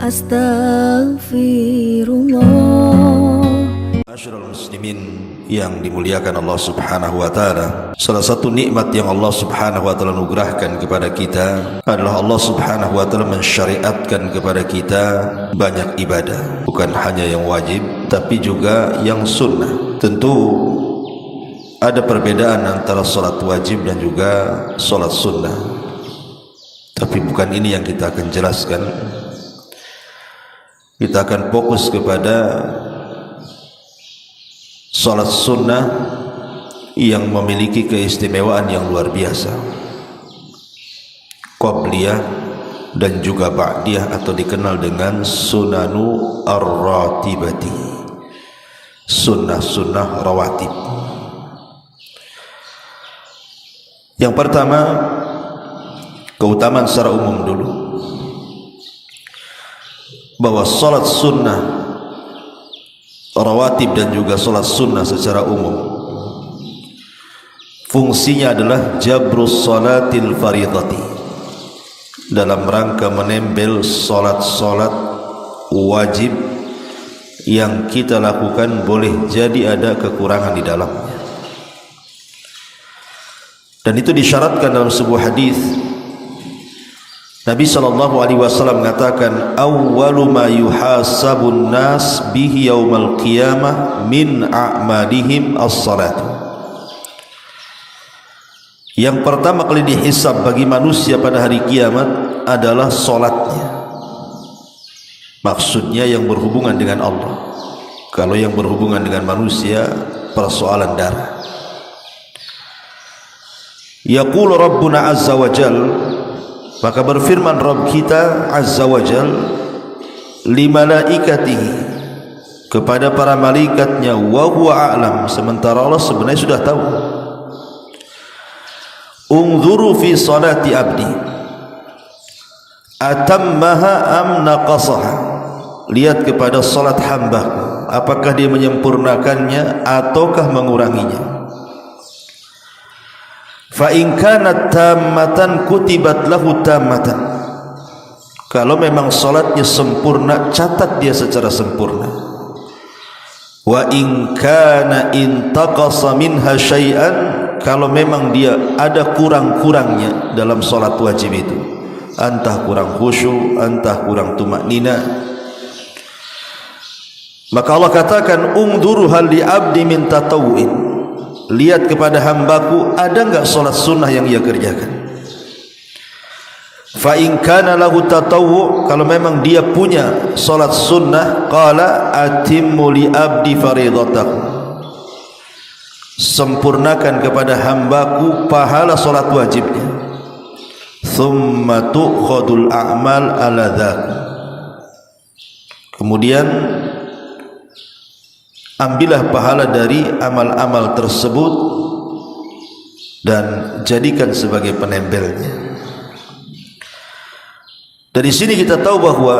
Astaghfirullah. Masyarul muslimin yang dimuliakan Allah Subhanahu wa taala, salah satu nikmat yang Allah Subhanahu wa taala anugerahkan kepada kita adalah Allah Subhanahu wa taala mensyariatkan kepada kita banyak ibadah, bukan hanya yang wajib tapi juga yang sunnah. Tentu ada perbedaan antara salat wajib dan juga salat sunnah, tapi bukan ini yang kita akan jelaskan. Kita akan fokus kepada salat sunnah yang memiliki keistimewaan yang luar biasa, qabliyah dan juga ba'diyah, atau dikenal dengan sunanu ar-ratibati, sunnah-sunnah rawatib. Yang pertama, keutamaan secara umum dulu, bahwa salat sunnah rawatib dan juga salat sunnah secara umum fungsinya adalah jabrus salatil faridati, dalam rangka menembel salat-salat wajib yang kita lakukan boleh jadi ada kekurangan di dalamnya. Dan itu disyaratkan dalam sebuah hadis. Nabi SAW mengatakan, awwalu ma yuhasabun nas bihi yaumal qiyamah min a'malihim as-salatu. Yang pertama kali dihisab bagi manusia pada hari kiamat adalah salatnya. Maksudnya yang berhubungan dengan Allah. Kalau yang berhubungan dengan manusia, persoalan darah. Yaqulu Rabbuna azza wa jal, maka berfirman Rabb kita azza wa jal li malaikatihi, kepada para malaikatnya, wa huwa a'lam, sementara Allah sebenarnya sudah tahu. Unzuru fi salati abdi atammaha am naqasaha, lihat kepada salat hamba, apakah dia menyempurnakannya ataukah menguranginya. Fa in kanat tammatan kutibat lahu tammatan, kalau memang salatnya sempurna, catat dia secara sempurna. Wa in kana intaqasa minha syai'an, kalau memang dia ada kurang-kurangnya dalam salat wajib itu, entah kurang khusyuk, entah kurang tumaknina, maka Allah katakan, ungduru hal li abdi min tatawu'in, lihat kepada hambaku ada enggak salat sunnah yang ia kerjakan. Fa in kana lahu tatawwu', kalau memang dia punya salat sunnah, qala atimmu li abdi faridatahu, sempurnakan kepada hambaku pahala salat wajibnya. Thumma tu'khadul a'mal ala dzak, kemudian ambillah pahala dari amal-amal tersebut dan jadikan sebagai penembelnya. Dari sini kita tahu bahwa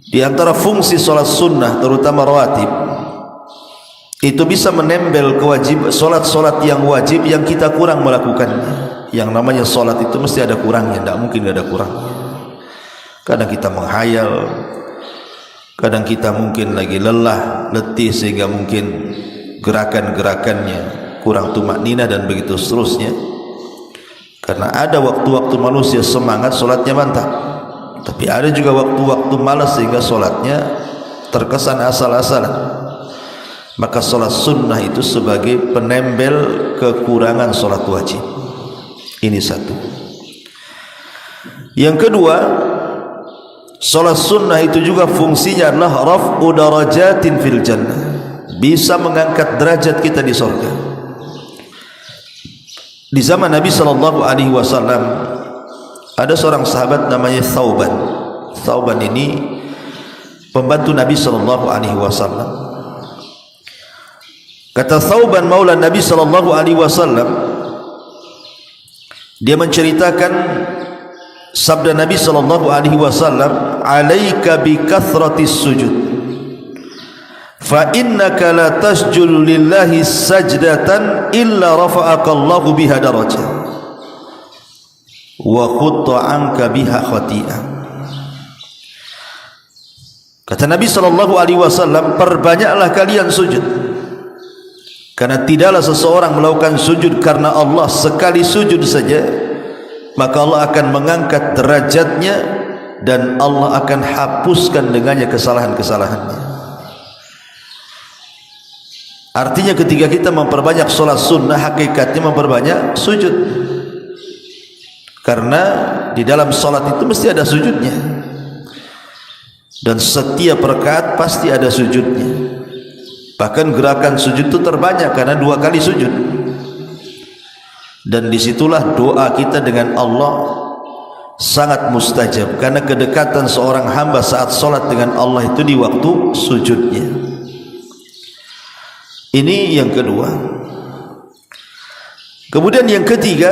di antara fungsi salat sunnah, terutama rawatib, itu bisa menembel kewajiban salat-salat yang wajib yang kita kurang melakukannya. Yang namanya salat itu mesti ada kurangnya, tidak mungkin tidak ada kurangnya. Kadang kita menghayal, kadang kita mungkin lagi lelah, letih, sehingga mungkin gerakan-gerakannya kurang tumaknina dan begitu seterusnya. Karena ada waktu-waktu manusia semangat, solatnya mantap, tapi ada juga waktu-waktu malas sehingga solatnya terkesan asal-asalan. Maka solat sunnah itu sebagai penembel kekurangan solat wajib. Ini satu. Yang kedua, salat sunnah itu juga fungsinya adalah raf'u darajatin fil jannah, bisa mengangkat derajat kita di surga. Di zaman Nabi SAW ada seorang sahabat namanya Thauban. Thauban ini pembantu Nabi SAW. Kata Thauban maula Nabi SAW, dia menceritakan sabda Nabi SAW, alaika bi kathratis sujud, fa innaka la tasjudu lillahi sajdatan illa rafa'aka Allahu biha darajah wa khutta anka biha khati'ah. Kata Nabi SAW, perbanyaklah kalian sujud, karena tidaklah seseorang melakukan sujud karena Allah sekali sujud saja, maka Allah akan mengangkat derajatnya dan Allah akan hapuskan dengannya kesalahan-kesalahannya. Artinya ketika kita memperbanyak solat sunnah, hakikatnya memperbanyak sujud, karena di dalam solat itu mesti ada sujudnya, dan setiap rakaat pasti ada sujudnya. Bahkan gerakan sujud itu terbanyak karena 2 kali sujud, dan disitulah doa kita dengan Allah sangat mustajab, karena kedekatan seorang hamba saat solat dengan Allah itu di waktu sujudnya. Ini yang kedua. Kemudian yang ketiga,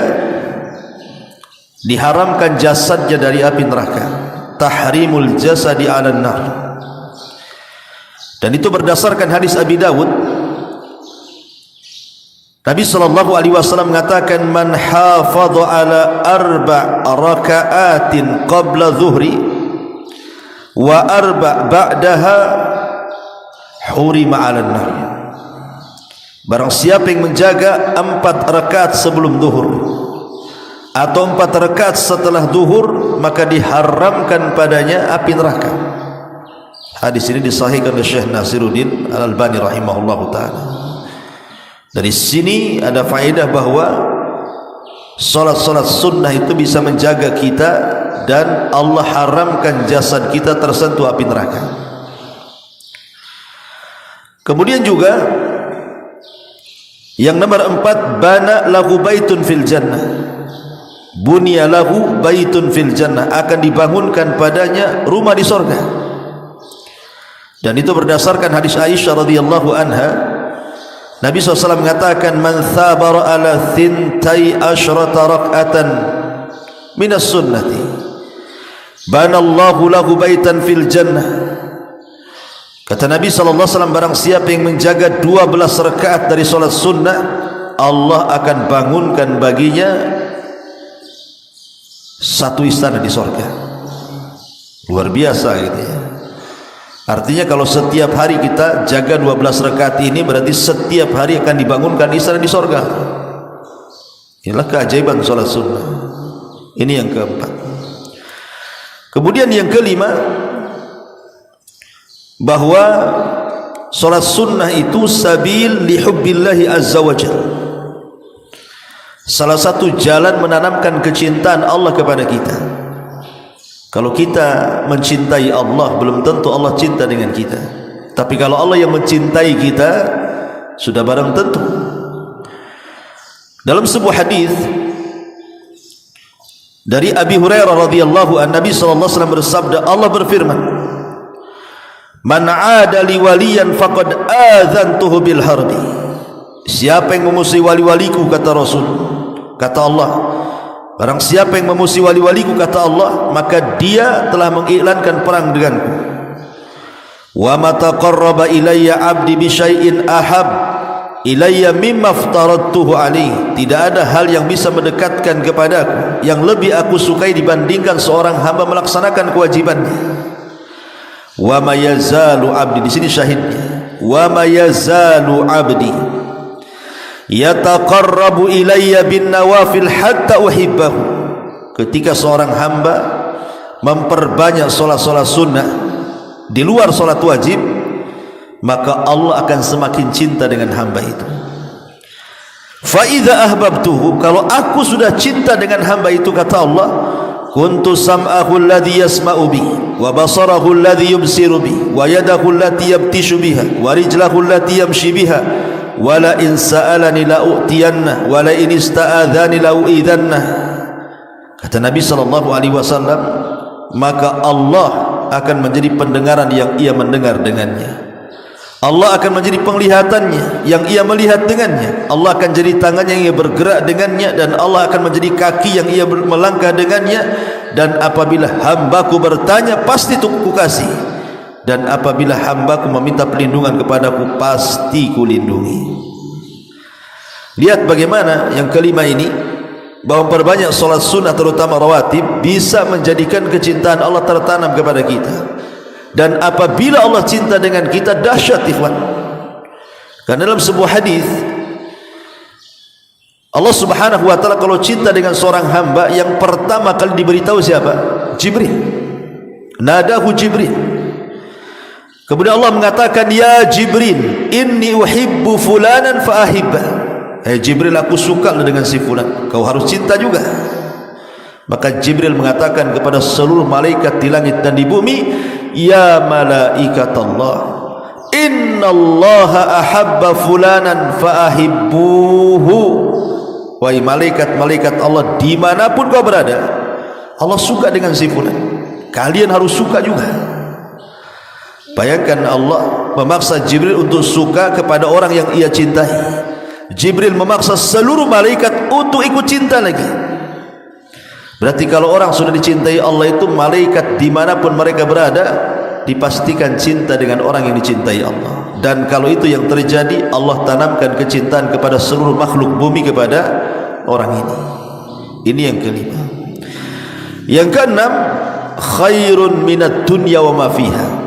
diharamkan jasadnya dari api neraka, tahrimul jasadi 'alan nar. Dan itu berdasarkan hadis Abi Dawud. Nabi SAW mengatakan, man hafadha ala 4 raka'atin qabla zuhri wa 4 ba'daha hurima 'alan nar. Barang siapa yang menjaga 4 rakaat sebelum zuhur atau 4 rakaat setelah zuhur, maka diharamkan padanya api neraka. Hadis ini disahihkan oleh Syekh Nasiruddin Al-Albani rahimahullahu ta'ala. Dari sini ada faedah bahwa solat-solat sunnah itu bisa menjaga kita, dan Allah haramkan jasad kita tersentuh api neraka. Kemudian juga yang nomor 4, bana lahu baitun fil jannah, bunya lahu baitun fil jannah, akan dibangunkan padanya rumah di sorga. Dan itu berdasarkan hadis Aisyah radhiyallahu anha. Nabi SAW mengatakan, man thabara ala thintai asyrata rak'atan minas sunnati banallahu lahu baitan fil jannah. Kata Nabi SAW, barang siapa yang menjaga 12 rakaat dari solat sunnah, Allah akan bangunkan baginya satu istana di sorga. Luar biasa gitu ya. Artinya kalau setiap hari kita jaga 12 rakaat ini, berarti setiap hari akan dibangunkan istana di sorga. Inilah keajaiban solat sunnah. Ini yang keempat. Kemudian yang kelima, bahwa solat sunnah itu sabil lihubbillahi azza wa jalla, salah satu jalan menanamkan kecintaan Allah kepada kita. Kalau kita mencintai Allah, belum tentu Allah cinta dengan kita. Tapi kalau Allah yang mencintai kita, sudah barang tentu. Dalam sebuah hadis dari Abi Hurairah radhiyallahu anhu, Nabi SAW bersabda, Allah berfirman, man 'ada li waliyan faqad adzantuhu bil harbi. Siapa yang memusuhi wali-waliku, kata Rasul, kata Allah, barang siapa yang memusuhi wali-waliku, kata Allah, maka dia telah mengiklankan perang denganku. Wa ma taqarraba ilayya 'abdi bi syai'in ahab ilayya mimma aftaradtuhu alaihi. Tidak ada hal yang bisa mendekatkan kepadaku yang lebih aku sukai dibandingkan seorang hamba melaksanakan kewajibannya. Wa ma yazalu 'abdi, di sini syahidnya, wa ma yazalu 'abdi yataqarrabu ilayya bin nawafil hatta uhibbahu. Ketika seorang hamba memperbanyak solat-solat sunnah di luar solat wajib, maka Allah akan semakin cinta dengan hamba itu. Fa idza ahbabtuhu, kalau aku sudah cinta dengan hamba itu, kata Allah, kuntu sam'ahu alladhi yasma'u bi, wa basarahu alladhi yubsiru bi, wa yadahu allati yabtishu biha, wa rijlahu allati yamshi biha, wala in sa'alani la u'tiyanna, wala in ista'adhani la u'idhanna. Kata Nabi SAW, maka Allah akan menjadi pendengaran yang ia mendengar dengannya, Allah akan menjadi penglihatannya yang ia melihat dengannya, Allah akan jadi tangannya yang ia bergerak dengannya, dan Allah akan menjadi kaki yang ia melangkah dengannya. Dan apabila hambaku bertanya, pasti ku kasih, dan apabila hambaku meminta perlindungan kepadaku, pasti kulindungi. Lihat bagaimana yang kelima ini, bahwa perbanyak solat sunnah terutama rawatib bisa menjadikan kecintaan Allah tertanam kepada kita. Dan apabila Allah cinta dengan kita, dahsyat ikhwan. Karena dalam sebuah hadis Allah Subhanahu wa taala kalau cinta dengan seorang hamba, yang pertama kali diberitahu siapa? Jibril. Nadahu Jibril. Kemudian Allah mengatakan, ya Jibril, inni uhibbu fulanan fa ahibba. Jibril, aku suka dengan si fulan, kau harus cinta juga. Maka Jibril mengatakan kepada seluruh malaikat di langit dan di bumi, ya malaikat Allah, innallaha ahabba fulanan fa ahibbuhu. Wahai malaikat-malaikat Allah, dimanapun kau berada, Allah suka dengan si fulan, kalian harus suka juga. Bayangkan Allah memaksa Jibril untuk suka kepada orang yang ia cintai. Jibril memaksa seluruh malaikat untuk ikut cinta lagi. Berarti kalau orang sudah dicintai Allah itu, malaikat dimanapun mereka berada dipastikan cinta dengan orang yang dicintai Allah. Dan kalau itu yang terjadi, Allah tanamkan kecintaan kepada seluruh makhluk bumi kepada orang ini. Ini yang kelima. Yang keenam, khairun minat dunya wa ma fiha.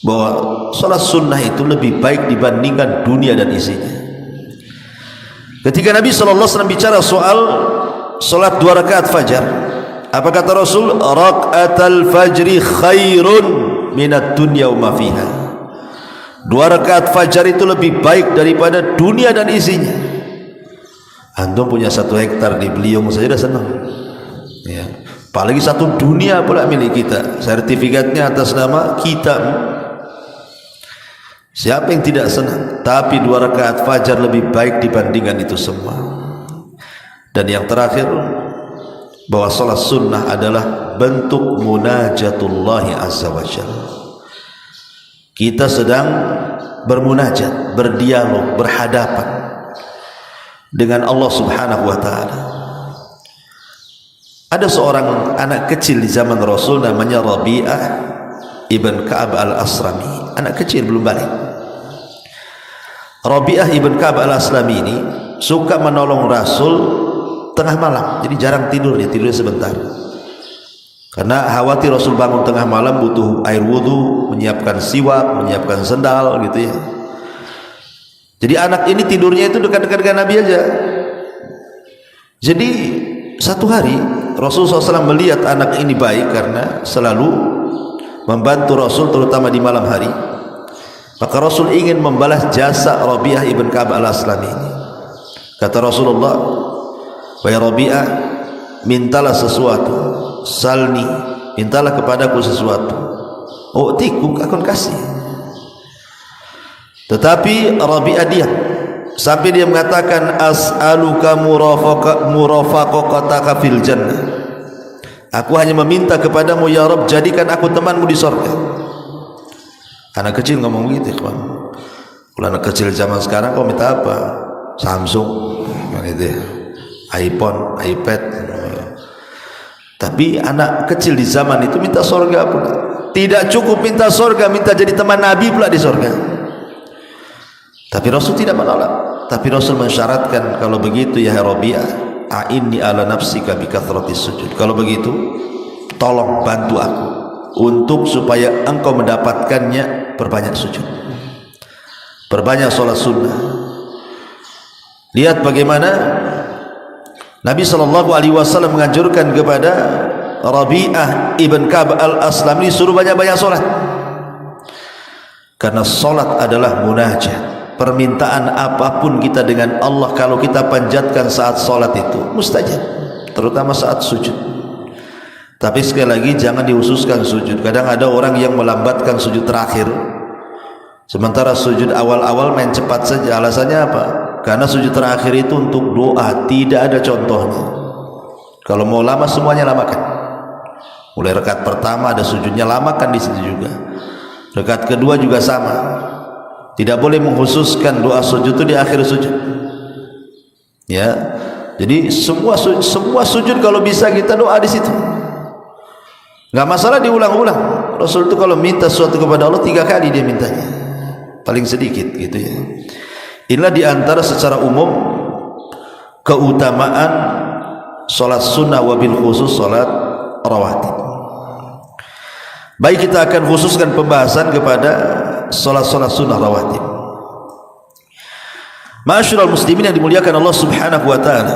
Bahwa salat sunnah itu lebih baik dibandingkan dunia dan isinya. Ketika Nabi SAW bicara soal salat 2 rakaat fajar, apa kata Rasul? Rakaatul fajri khairun minat dunya wa ma fiha. 2 rakaat fajar itu lebih baik daripada dunia dan isinya. Antum punya 1 hektar di Beliung saja dah senang, ya. Apalagi 1 dunia pula milik kita, sertifikatnya atas nama kita. Siapa yang tidak senang? Tapi 2 rakaat fajar lebih baik dibandingkan itu semua. Dan yang terakhir, bahwa salat sunnah adalah bentuk munajatullahi azza wa jalla. Kita sedang bermunajat, berdialog, berhadapan dengan Allah Subhanahu wa taala. Ada seorang anak kecil di zaman Rasul, namanya Rabi'ah ibn Ka'ab al-Asrami. Anak kecil belum balik. Rabi'ah ibn Ka'ab al-Aslami ini suka menolong Rasul tengah malam. Jadi jarang tidur, dia tidur sebentar. Karena khawatir Rasul bangun tengah malam butuh air wudu, menyiapkan siwak, menyiapkan sendal gitu ya. Jadi anak ini tidurnya itu dekat-dekat dengan Nabi aja. Jadi satu hari Rasulullah SAW melihat anak ini baik karena selalu membantu Rasul terutama di malam hari. Maka Rasul ingin membalas jasa Rabi'ah ibn Ka'ab al-Aslami ini. Kata Rasulullah, wahai Rabi'ah, mintalah sesuatu, salni, mintalah kepadaku sesuatu, u'tiku, akan kasih. Tetapi Rabi'ah diam sampai dia mengatakan, as'aluka murafaqataka fil jannah. Aku hanya meminta kepadamu ya Rabb, jadikan aku temanmu di surga. Anak kecil ngomong gitu, kawan. Kalau anak kecil zaman sekarang kau minta apa? Samsung, gitu ya, iPhone, iPad. Tapi anak kecil di zaman itu minta surga pula. Tidak cukup minta surga, minta jadi teman Nabi pula di surga. Tapi Rasul tidak menolak. Tapi Rasul mensyaratkan, kalau begitu ya Rabi'ah, a'inni ala nafsika bi kathratis sujud. Kalau begitu, tolong bantu aku untuk supaya engkau mendapatkannya, perbanyak sujud, perbanyak salat sunnah. Lihat bagaimana Nabi SAW menganjurkan kepada Rabi'ah ibn Ka'ab al-Aslami suruh banyak-banyak salat. Karena salat adalah munajat. Permintaan apapun kita dengan Allah, kalau kita panjatkan saat salat itu mustajab, terutama saat sujud. Tapi sekali lagi jangan dihususkan sujud. Kadang ada orang yang melambatkan sujud terakhir, sementara sujud awal-awal main cepat saja. Alasannya apa? Karena sujud terakhir itu untuk doa, tidak ada contohnya. Kalau mau lama semuanya lamakan. Mulai rakaat pertama ada sujudnya, lamakan di situ juga. Rakaat kedua juga sama. Tidak boleh mengkhususkan doa sujud itu di akhir sujud. Ya, jadi semua sujud kalau bisa kita doa di situ. Enggak masalah diulang-ulang. Rasul itu kalau minta sesuatu kepada Allah 3 kali dia mintanya, paling sedikit gitu ya. Inilah diantara secara umum keutamaan salat sunnah, wabil khusus salat rawatib. Baik, kita akan khususkan pembahasan kepada salat-salat sunnah rawatib. Ma'asyiral muslimin yang dimuliakan Allah Subhanahu wa taala.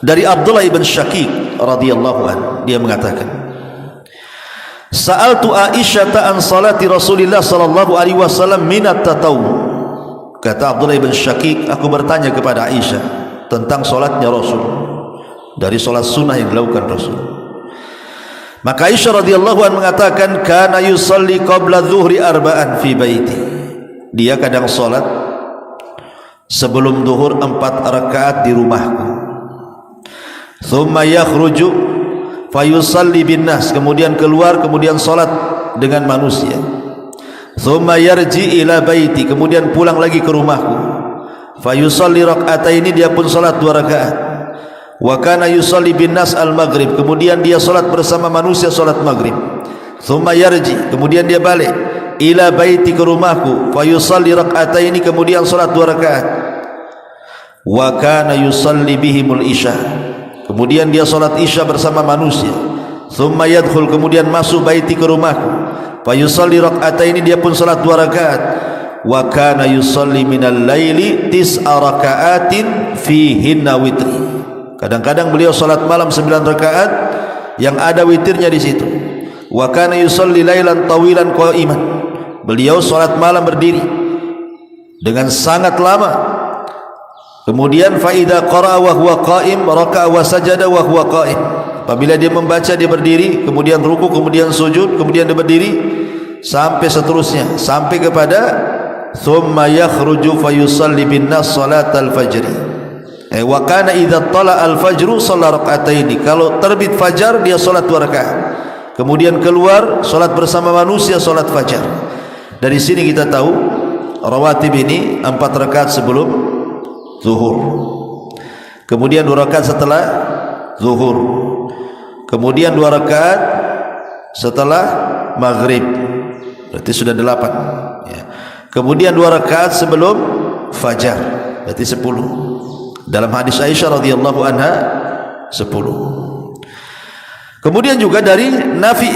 Dari Abdullah ibn Syaqiq radhiyallahu anhu, dia mengatakan, Sa'altu Aisyah an salati Rasulillah sallallahu alaihi wasallam min at-tatawwu. Kata Abdullah ibn Syaqiq, aku bertanya kepada Aisyah tentang salatnya Rasul, dari salat sunnah yang dilakukan Rasul. Maka Aisyah radhiyallahu anha mengatakan, kana yusalli qabla dhuhri arba'an fi baiti. Dia kadang salat sebelum zuhur 4 rakaat di rumahku. Thumma yakhruju fayusalli bin nas, kemudian keluar, kemudian salat dengan manusia. Thumma yarji ila baiti, kemudian pulang lagi ke rumahku. Fayusalli rak'ataini, dia pun salat 2 rakaat. Wa kana yusalli bin nas al-maghrib, kemudian dia salat bersama manusia salat maghrib. Thumma yarji, kemudian dia balik ila baiti, ke rumahku. Fa yusalli rak'ataini, kemudian salat 2 rakaat. Wa kana yusalli bihimul isya, kemudian dia salat isya bersama manusia. Thumma yadkhul, kemudian masuk baiti, ke rumahku. Fa yusalli rak'ataini, dia pun salat 2 rakaat. Wa kana yusalli minal laili 9 raka'atin fihinna witri. Kadang-kadang beliau salat malam 9 rakaat yang ada witirnya di situ. Wa kana yusalli lailan tawilan qa'iman. Beliau salat malam berdiri dengan sangat lama. Kemudian fa idza qara'a wa huwa qa'im raka'a wa sajada wa huwa qa'im. Apabila dia membaca, dia berdiri, kemudian ruku, kemudian sujud, kemudian dia berdiri, sampai seterusnya, sampai kepada thumma yakhruju fa yusalli bin nas salatal fajri. Wa kana idza tala al-fajru shalla rak'ataini. Kalau terbit fajar, dia salat 2 rakaat. Kemudian keluar, salat bersama manusia, salat fajar. Dari sini kita tahu rawatib ini 4 rakaat sebelum zuhur, kemudian 2 rakaat setelah zuhur, kemudian 2 rakaat setelah maghrib, berarti sudah 8 ya. Kemudian 2 rakaat sebelum fajar, berarti 10. Dalam hadis Aisyah radhiyallahu anha 10. Kemudian juga dari Nafi,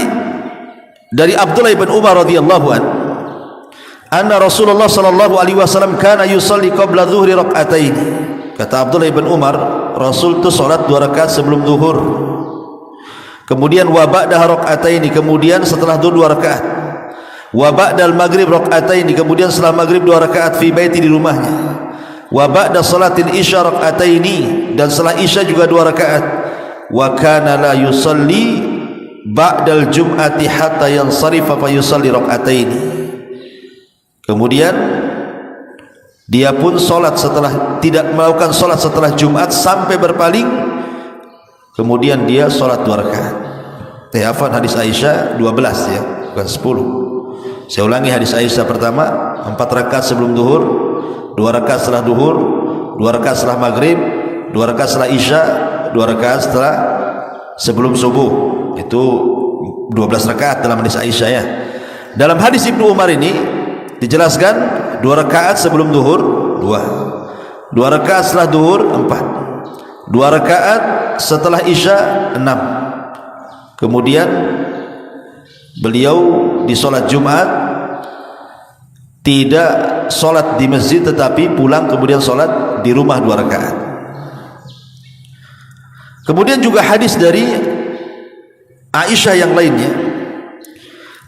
dari Abdullah ibn Umar radhiyallahu anhu, anna Rasulullah sallallahu alaihi wasallam kana yusalli qabla dhuhri rak'atain. Kata Abdullah ibn Umar, Rasul itu salat 2 rakaat sebelum zuhur. Kemudian wa ba'daha rak'ataini, kemudian setelah zuhur 2 rakaat. Wa ba'dal maghrib rak'ataini, kemudian setelah maghrib 2 rakaat fi baiti, di rumahnya. Wa ba'da salatil isya rak'ataini, dan setelah isya juga 2 rakaat. Wa kana la yusalli ba'dal jum'ati hatta yansarifa fa yusalli rak'ataini. Kemudian dia pun salat setelah, tidak melakukan salat setelah Jumat sampai berpaling, kemudian dia salat 2 rakaat. Afwan, hadis Aisyah 12 ya, bukan 10. Saya ulangi, hadis Aisyah pertama 4 rakaat sebelum zuhur, 2 rakaat setelah zuhur, 2 rakaat setelah maghrib, 2 rakaat setelah isya, 2 rakaat setelah sebelum subuh. Itu 12 rakaat dalam hadis Aisyah ya. Dalam hadis Ibnu Umar ini dijelaskan 2 rakaat sebelum zuhur 2, 2 rakaat setelah zuhur 4, 2 rakaat setelah isya 6. Kemudian beliau di salat Jumat tidak salat di masjid, tetapi pulang kemudian salat di rumah 2 rakaat. Kemudian juga hadis dari Aisyah yang lainnya,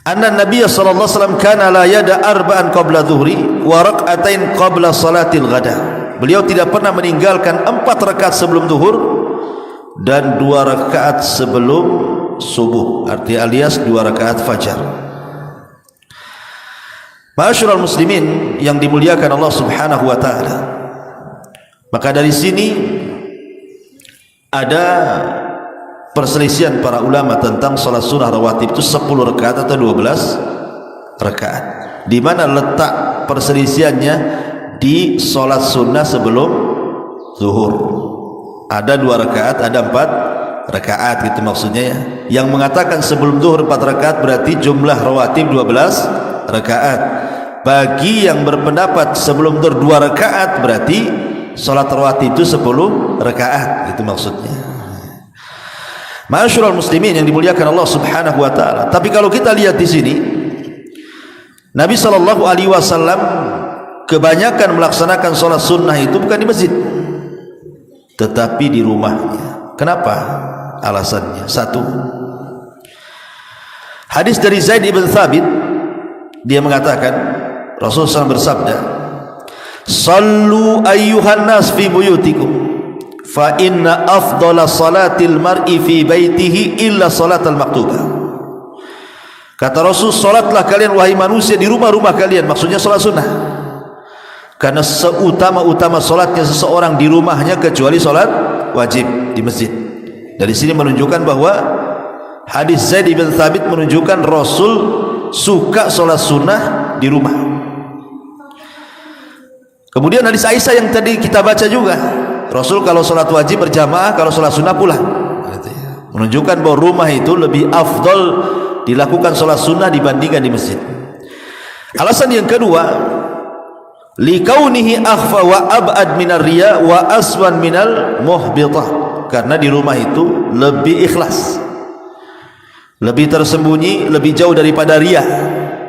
anna Nabiy sallallahu alaihi wasallam kana la yada arba'an qabla dhuhri wa rak'atain qabla salatil ghada. Beliau tidak pernah meninggalkan 4 rakaat sebelum zuhur dan 2 rakaat sebelum subuh, arti alias 2 rakaat fajar. Ma'asyiral muslimin yang dimuliakan Allah Subhanahu wa taala. Maka dari sini ada perselisihan para ulama tentang salat sunnah rawatib itu 10 rakaat atau 12 rakaat. Di mana letak perselisihannya? Di salat sunnah sebelum zuhur. Ada 2 rakaat, ada 4 rakaat, gitu maksudnya ya. Yang mengatakan sebelum zuhur 4 rakaat berarti jumlah rawatib 12 rakaat. Bagi yang berpendapat sebelum zuhur 2 rakaat berarti salat rawatib itu 10 rakaat, gitu maksudnya. Ma'asyiral muslimin yang dimuliakan Allah Subhanahu wa taala. Tapi kalau kita lihat di sini, Nabi sallallahu alaihi wasallam kebanyakan melaksanakan salat sunnah itu bukan di masjid, tetapi di rumahnya. Kenapa? Alasannya satu, hadis dari Zaid ibn Thabit, dia mengatakan Rasulullah SAW bersabda, "Sallu ayyuhan nas fi buyutikum fa inna afdala salatil mar'i fi baitihi illa salatal maktubah." Kata Rasul, salatlah kalian wahai manusia di rumah-rumah kalian, maksudnya salat sunnah, karena seutama-utama salatnya seseorang di rumahnya kecuali salat wajib di masjid. Dari sini menunjukkan bahwa hadis Zaid bin Thabit menunjukkan Rasul suka salat sunnah di rumah. Kemudian hadis Aisyah yang tadi kita baca juga, Rasul kalau salat wajib berjamaah, kalau salat sunnah pulang. Menunjukkan bahwa rumah itu lebih afdal dilakukan salat sunnah dibandingkan di masjid. Alasan yang kedua, likaunihi akhfa wa ab'ad minar riya wa aswan minal muhbitah, karena di rumah itu lebih ikhlas, lebih tersembunyi, lebih jauh daripada riya,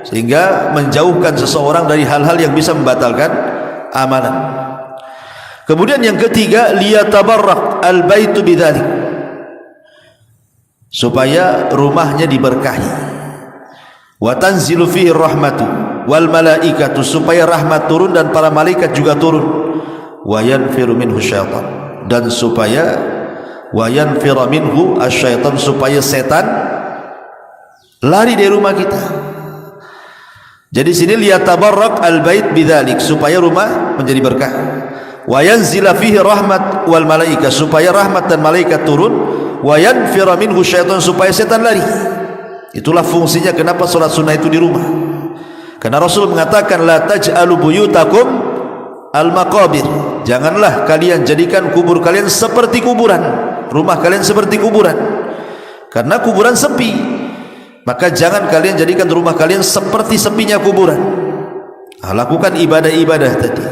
sehingga menjauhkan seseorang dari hal-hal yang bisa membatalkan amalan. Kemudian yang ketiga, liyatabarrak al-baitu bidzalik, supaya rumahnya diberkahi, wa tanzilu fihi rahmatu wal malaikatu, supaya rahmat turun dan para malaikat juga turun, wa yanfiru minhu syaitan, dan supaya wa yanfiru minhu asyaitan, supaya setan lari dari rumah kita. Jadi sini liyatabarrak al-bait bidzalik, supaya rumah menjadi berkah, wa yanzila fihi rahmat wal malaika, supaya rahmat dan malaikat turun, wa yanfira minhu syaitan, supaya setan lari. Itulah fungsinya kenapa salat sunnah itu di rumah. Karena Rasul mengatakan, la taj'alu buyutakum al-maqabir, janganlah kalian jadikan kubur kalian seperti kuburan, rumah kalian seperti kuburan, karena kuburan sepi. Maka jangan kalian jadikan rumah kalian seperti sepinya kuburan. Lakukan ibadah-ibadah tadi.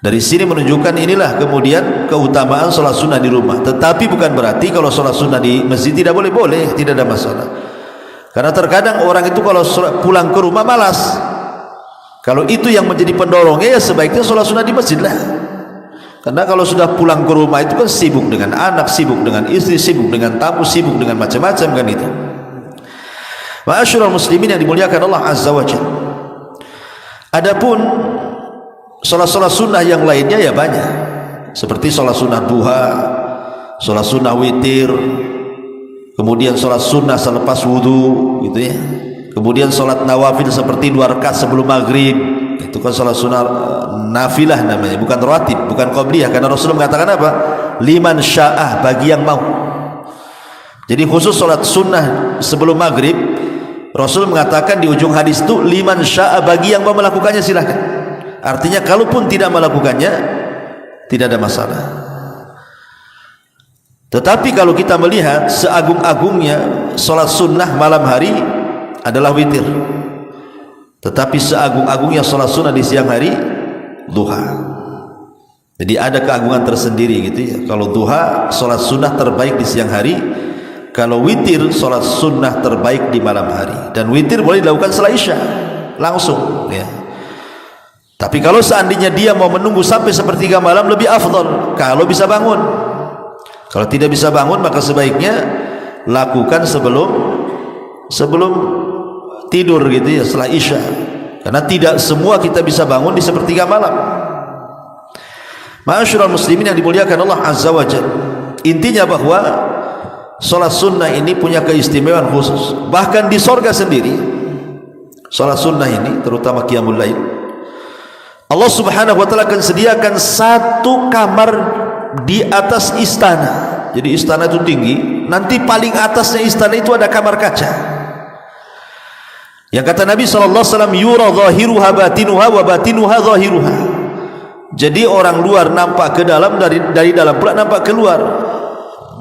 Dari sini menunjukkan inilah kemudian keutamaan salat sunnah di rumah. Tetapi bukan berarti kalau salat sunnah di masjid tidak boleh, tidak ada masalah. Karena terkadang orang itu kalau pulang ke rumah malas. Kalau itu yang menjadi pendorongnya, ya sebaiknya salat sunnah di masjid lah. Karena kalau sudah pulang ke rumah itu kan sibuk dengan anak, sibuk dengan istri, sibuk dengan tamu, sibuk dengan macam-macam kan itu. Ma'asyiral muslimin yang dimuliakan Allah Azza wa Jalla. Adapun salat-salat sunnah yang lainnya ya banyak, seperti salat sunnah duha, salat sunnah witir, kemudian salat sunnah selepas wudu gitu ya. Kemudian salat nawafil seperti 2 rakaat sebelum maghrib, itu kan salat sunnah nafilah namanya, bukan rawatib, bukan qabliyah, karena Rasulullah mengatakan apa? Liman sya'ah, bagi yang mau. Jadi khusus salat sunnah sebelum maghrib, Rasul mengatakan di ujung hadis itu, liman sya'ah, bagi yang mau melakukannya silahkan. Artinya kalaupun tidak melakukannya tidak ada masalah. Tetapi kalau kita melihat seagung-agungnya salat sunnah malam hari adalah witir, tetapi seagung-agungnya salat sunnah di siang hari duha. Jadi ada keagungan tersendiri gitu ya. Kalau duha salat sunnah terbaik di siang hari, kalau witir salat sunnah terbaik di malam hari. Dan witir boleh dilakukan setelah isya langsung ya. Tapi kalau seandainya dia mau menunggu sampai sepertiga malam, lebih afdal kalau bisa bangun. Kalau tidak bisa bangun, maka sebaiknya lakukan sebelum tidur gitu ya, setelah isya. Karena tidak semua kita bisa bangun di sepertiga malam. Ma'asyiral muslimin yang dimuliakan Allah Azza wa Jalla. Intinya bahwa salat sunnah ini punya keistimewaan khusus. Bahkan di sorga sendiri, salat sunnah ini terutama qiyamul lail, Allah Subhanahu wa taala akan sediakan satu kamar di atas istana. Jadi istana itu tinggi, nanti paling atasnya istana itu ada kamar kaca. Yang kata Nabi sallallahu alaihi wasallam, yura zahiruha batinuha wa batinuha zahiruha. Jadi orang luar nampak ke dalam, dari dalam pula nampak keluar.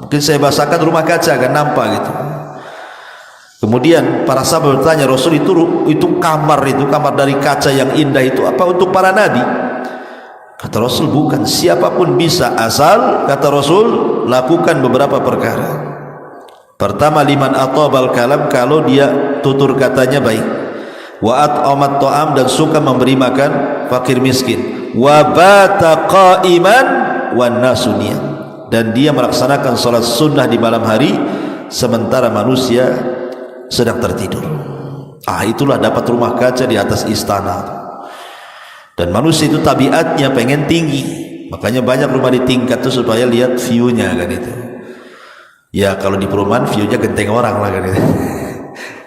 Mungkin saya bahasakan rumah kaca kan, nampak gitu. Kemudian para sahabat bertanya, Rasul, itu kamar dari kaca yang indah itu apa untuk para nabi? Kata Rasul, bukan, siapapun bisa, asal kata Rasul lakukan beberapa perkara. Pertama, liman atobal kalam, kalau dia tutur katanya baik. Wa at'amat ta'am, dan suka memberi makan fakir miskin. Wa bata qa'iman wan nasu niyam, dan dia melaksanakan salat sunnah di malam hari sementara manusia sedang tertidur. Itulah dapat rumah kaca di atas istana. Dan manusia itu tabiatnya pengen tinggi, makanya banyak rumah di tingkat itu supaya lihat view-nya kan itu. Ya kalau di perumahan view-nya genteng orang lah kan itu.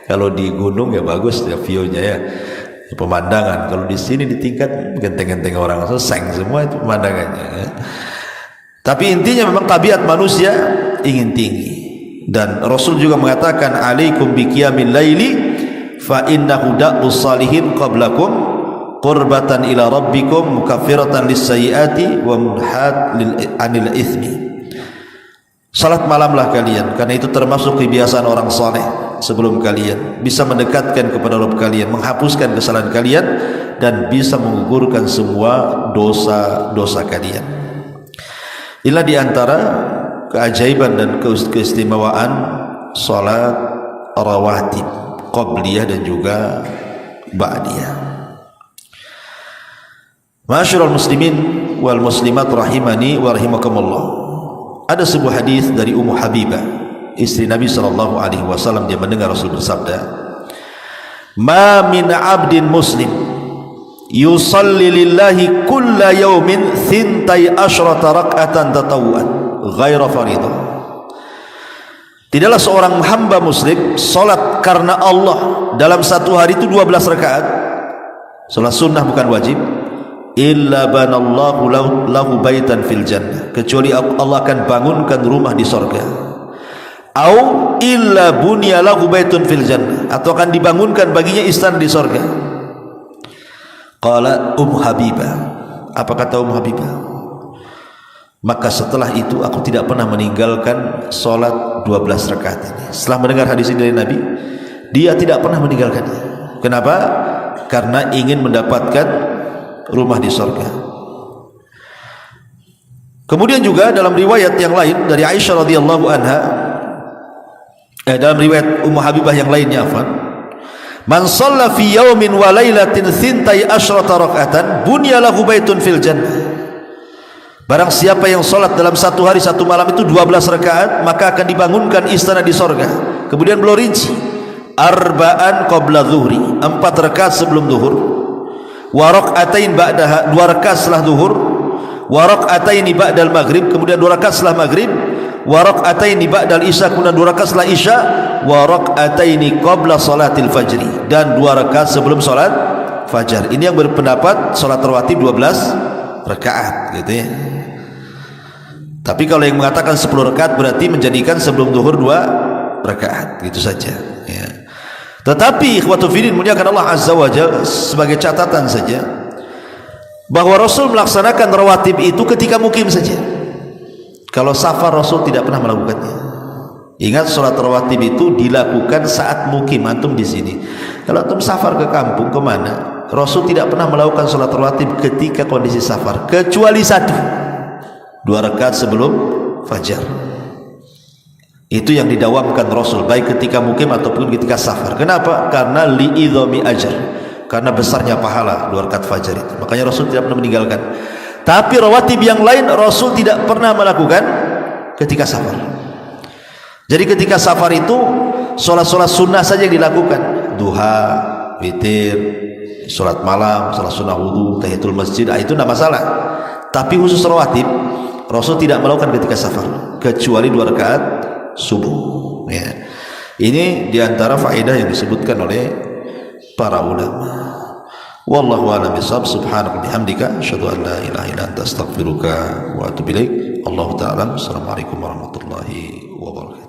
Kalau di gunung ya bagus ya view-nya ya, pemandangan. Kalau di sini di tingkat genteng-genteng orang, seng semua itu pemandangannya ya. Tapi intinya memang tabiat manusia ingin tinggi. Dan Rasul juga mengatakan, alaikum biqiyamil laili fa innahu da'us salihin qablakum qurbatan ila rabbikum mukaffiratan lis-sayyiati wa munhat anil itsmi. Salat malamlah kalian, karena itu termasuk kebiasaan orang saleh sebelum kalian, bisa mendekatkan kepada Rabb kalian, menghapuskan kesalahan kalian, dan bisa menggugurkan semua dosa-dosa kalian. Inilah diantara keajaiban dan keistimewaan salat rawatib, qabliyah dan juga ba'diyah. Ma'asyiral muslimin wal muslimat rahimani wa rahimakumullah. Ada sebuah hadis dari Ummu Habibah, istri Nabi SAW. Dia mendengar Rasul bersabda, ma min abdin muslim yusalli lillahi kulla yawmin thintai asyrata rak'atan tatawuan ghaira faridah. Tidaklah seorang hamba muslim salat karena Allah dalam satu hari itu 12 rakaat, salat sunnah bukan wajib, illa banallahu lahu baitan fil jannah, kecuali Allah akan bangunkan rumah di sorga. Au illa bunya lahu baitun fil jannah, atau akan dibangunkan baginya istana di sorga. Qala Habibah, apa kata Habibah? Maka setelah itu aku tidak pernah meninggalkan solat 12 rakaat ini. Setelah mendengar hadis ini dari Nabi, dia tidak pernah meninggalkannya. Kenapa? Karena ingin mendapatkan rumah di surga. Kemudian juga dalam riwayat yang lain dari Aisyah radhiyallahu anha, dalam riwayat Ummu Habibah yang lainnya, man shalla fi yawmin wa lailatin thintai asyrata rak'atan bunya lahu baitun fil jannah. Barang siapa yang salat dalam satu hari satu malam itu 12 rakaat, maka akan dibangunkan istana di surga. Kemudian beliau rinci, arba'an qabla zuhri, 4 rakaat sebelum zuhur, wa rak'atain ba'daha, 2 rakaat setelah zuhur, wa rak'ataini ba'dal maghrib, kemudian 2 rakaat setelah maghrib, wa rak'ataini ba'dal isya, kemudian 2 rakaat setelah isya, wa rak'ataini qabla salatil fajri, dan 2 rakaat sebelum salat fajar. Ini yang berpendapat salat rawatib 12 rakaat gitu ya. Tapi kalau yang mengatakan 10 rakaat berarti menjadikan sebelum zuhur 2 rakaat gitu saja ya. Tetapi ikhwatu fillah muliakan Allah azza wa jalla, sebagai catatan saja bahwa Rasul melaksanakan rawatib itu ketika mukim saja. Kalau safar Rasul tidak pernah melakukannya. Ingat, salat rawatib itu dilakukan saat mukim. Antum di sini, kalau antum safar ke kampung kemana, Rasul tidak pernah melakukan salat rawatib ketika kondisi safar, kecuali 2 rakaat sebelum fajar. Itu yang didawamkan Rasul, baik ketika mukim ataupun ketika safar. Kenapa? Karena li'idhami ajr, karena besarnya pahala 2 rakaat fajar itu. Makanya Rasul tidak pernah meninggalkan. Tapi rawatib yang lain Rasul tidak pernah melakukan ketika safar. Jadi ketika safar itu sholat-sholat sunnah saja yang dilakukan, duha, witir, sholat malam, sholat sunnah wudu, tahiyatul masjid, itu tidak masalah. Tapi khusus rawatib Rasul tidak melakukan ketika safar, kecuali 2 rakaat subuh ya. Ini diantara faedah yang disebutkan oleh para ulama. Wallahu a'lam bishawab. Subhanaka bihamdika asyhadu an la ilaha illa anta astaghfiruka wa atubu ilaik. Allahu ta'ala. Assalamualaikum warahmatullahi wabarakatuh.